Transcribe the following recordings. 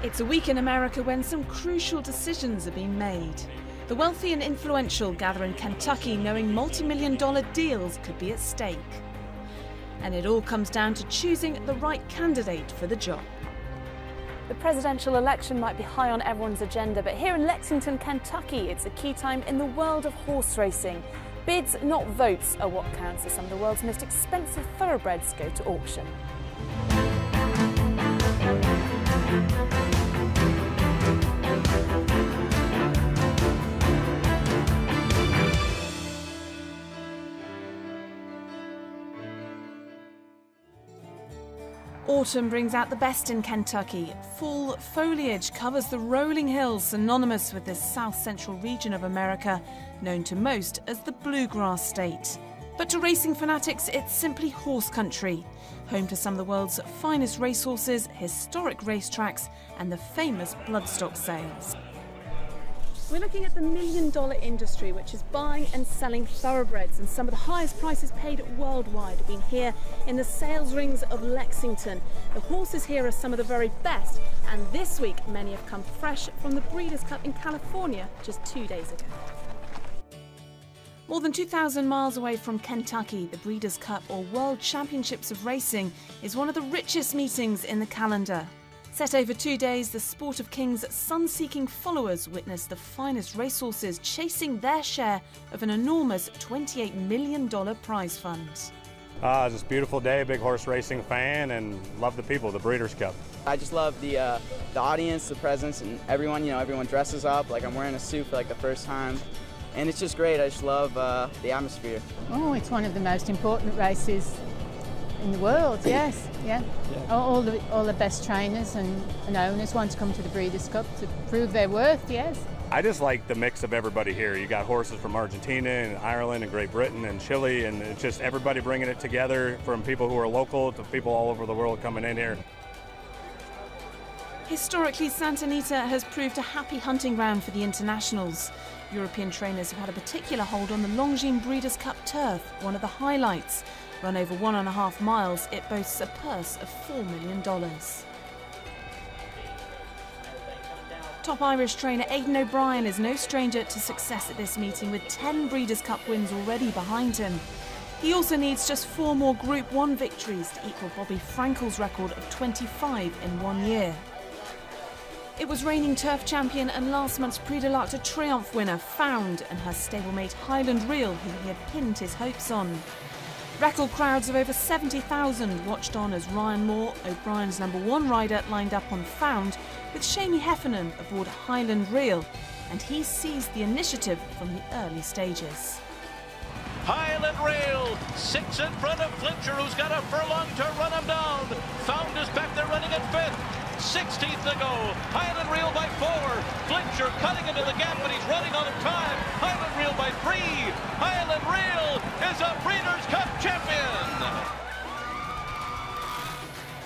It's a week in America when some crucial decisions are being made. The wealthy and influential gather in Kentucky knowing multi-million-dollar deals could be at stake. And it all comes down to choosing the right candidate for the job. The presidential election might be high on everyone's agenda, but here in Lexington, Kentucky, it's a key time in the world of horse racing. Bids, not votes, are what counts as some of the world's most expensive thoroughbreds go to auction. Autumn brings out the best in Kentucky. Full foliage covers the rolling hills synonymous with this south-central region of America, known to most as the Bluegrass State. But to racing fanatics, it's simply horse country, home to some of the world's finest racehorses, historic racetracks and the famous bloodstock sales. We're looking at the million-dollar industry, which is buying and selling thoroughbreds, and some of the highest prices paid worldwide have been here in the sales rings of Lexington. The horses here are some of the very best, and this week many have come fresh from the Breeders' Cup in California just 2 days ago. More than 2,000 miles away from Kentucky, the Breeders' Cup, or World Championships of Racing, is one of the richest meetings in the calendar. Set over 2 days, the Sport of Kings' sun-seeking followers witness the finest racehorses chasing their share of an enormous $28 million prize fund. It's a beautiful day, big horse racing fan, and love the people, the Breeders' Cup. I just love the audience, the presence, and everyone, everyone dresses up. Like I'm wearing a suit for like the first time. And it's just great. I just love the atmosphere. Oh, it's one of the most important races in the world, yes, yeah. All the best trainers and owners want to come to the Breeders' Cup to prove their worth, yes. I just like the mix of everybody here. You got horses from Argentina and Ireland and Great Britain and Chile, and it's just everybody bringing it together, from people who are local to people all over the world coming in here. Historically, Santa Anita has proved a happy hunting ground for the internationals. European trainers have had a particular hold on the Longines Breeders' Cup turf, one of the highlights. Run over 1.5 miles, it boasts a purse of $4 million. Top Irish trainer Aidan O'Brien is no stranger to success at this meeting, with 10 Breeders' Cup wins already behind him. He also needs just 4 more Group 1 victories to equal Bobby Frankel's record of 25 in 1 year. It was reigning turf champion and last month's Prix de l'Arc de Triomphe winner Found and her stablemate Highland Reel, who he had pinned his hopes on. Record crowds of over 70,000 watched on as Ryan Moore, O'Brien's #1 rider, lined up on Found with Shamie Heffernan aboard Highland Reel, and he seized the initiative from the early stages. Highland Reel, 6 in front of Flincher, who's got a furlong to run him down. Found is back there running at 5th. 16th to go. Highland Reel by 4. Flincher cutting into the gap, but he's running out of time. Highland Reel by 3. Highland Reel is a Breeders' Cup champion.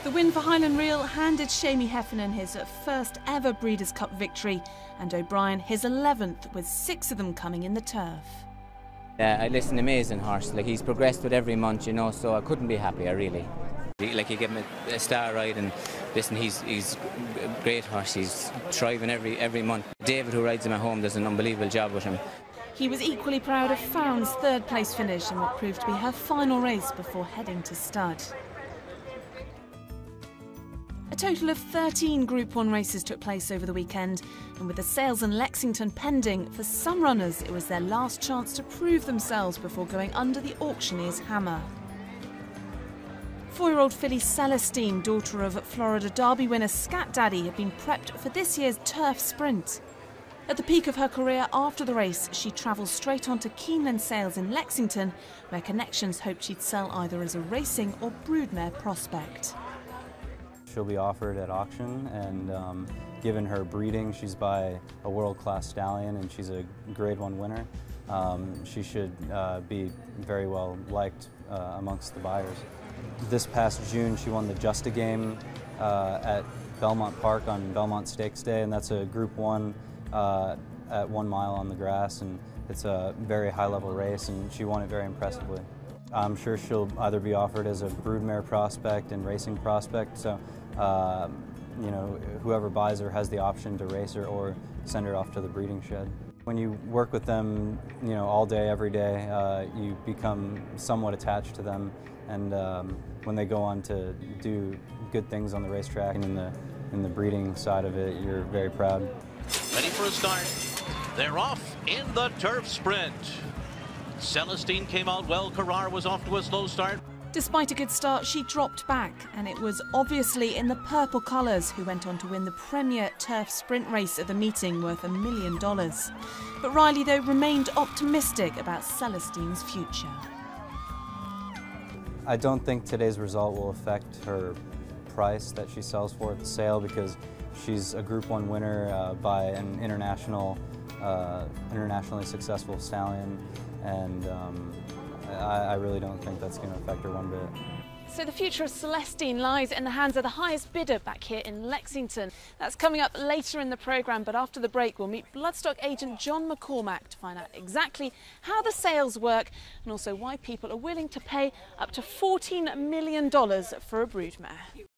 The win for Highland Reel handed Shamie Heffernan his first ever Breeders' Cup victory, and O'Brien his 11th, with 6 of them coming in the turf. It's an amazing horse. Like, he's progressed with every month, so I couldn't be happier, really. Like, you give him a star ride, and listen, he's a great horse. He's thriving every month. David, who rides him at home, does an unbelievable job with him. He was equally proud of Found's 3rd place finish in what proved to be her final race before heading to stud. A total of 13 Group 1 races took place over the weekend, and with the sales in Lexington pending, for some runners it was their last chance to prove themselves before going under the auctioneer's hammer. 4-year-old filly Celestine, daughter of Florida Derby winner Scat Daddy, had been prepped for this year's turf sprint. At the peak of her career after the race, she travelled straight on to Keeneland Sales in Lexington, where Connections hoped she'd sell either as a racing or broodmare prospect. She'll be offered at auction, and given her breeding, she's by a world-class stallion and she's a Grade 1 winner. She should be very well liked amongst the buyers. This past June, she won the Justa Game at Belmont Park on Belmont Stakes Day, and that's a Group 1 at 1 mile on the grass, and it's a very high-level race, and she won it very impressively. I'm sure she'll either be offered as a broodmare prospect and racing prospect, so you know, whoever buys her has the option to race her or send her off to the breeding shed. When you work with them, you know, all day, every day, you become somewhat attached to them, and when they go on to do good things on the racetrack and in the breeding side of it, you're very proud. Ready for a start. They're off in the turf sprint. Celestine came out well. Carrar was off to a slow start. Despite a good start, she dropped back, and it was obviously in the purple colours who went on to win the premier turf sprint race at the meeting, worth $1 million. But Riley, though, remained optimistic about Celestine's future. I don't think today's result will affect her price that she sells for at the sale, because she's a Group 1 winner by an internationally successful stallion, and I really don't think that's going to affect her one bit. So the future of Celestine lies in the hands of the highest bidder back here in Lexington. That's coming up later in the programme, but after the break we'll meet bloodstock agent John McCormack to find out exactly how the sales work and also why people are willing to pay up to $14 million for a broodmare.